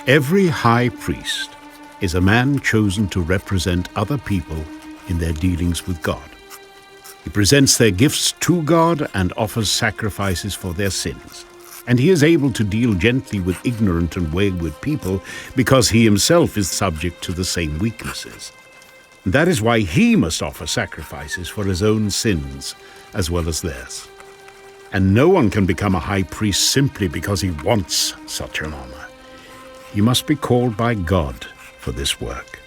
Every high priest is a man chosen to represent other people in their dealings with God. He presents their gifts to God and offers sacrifices for their sins. And he is able to deal gently with ignorant and wayward people because he himself is subject to the same weaknesses. That is why he must offer sacrifices for his own sins as well as theirs. And no one can become a high priest simply because he wants such an honor. You must be called by God for this work,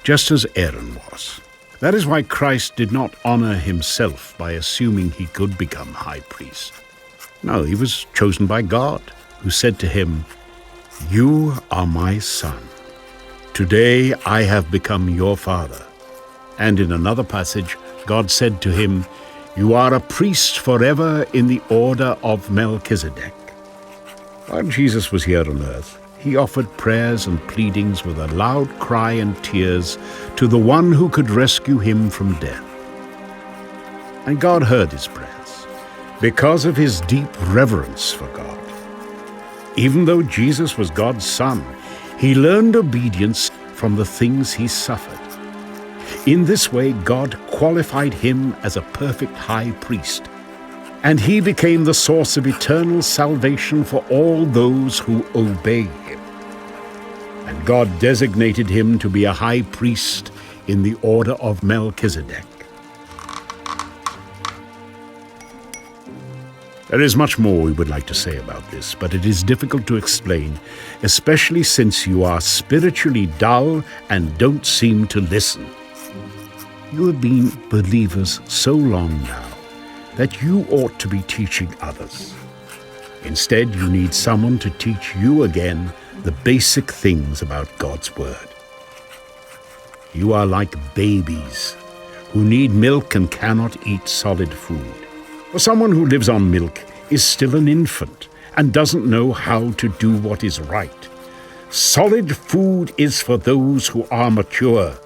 just as Aaron was. That is why Christ did not honor himself by assuming he could become high priest. No, he was chosen by God, who said to him, "You are my son. Today I have become your father." And in another passage, God said to him, "You are a priest forever in the order of Melchizedek." While Jesus was here on earth, he offered prayers and pleadings with a loud cry and tears to the one who could rescue him from death. And God heard his prayers because of his deep reverence for God. Even though Jesus was God's son, he learned obedience from the things he suffered. In this way, God qualified him as a perfect high priest, and he became the source of eternal salvation for all those who obey him. And God designated him to be a high priest in the order of Melchizedek. There is much more we would like to say about this, but it is difficult to explain, especially since you are spiritually dull and don't seem to listen. You have been believers so long now that you ought to be teaching others. Instead, you need someone to teach you again the basic things about God's Word. You are like babies who need milk and cannot eat solid food. For someone who lives on milk is still an infant and doesn't know how to do what is right. Solid food is for those who are mature,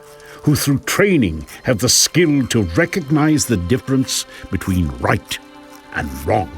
who through training have the skill to recognize the difference between right and wrong.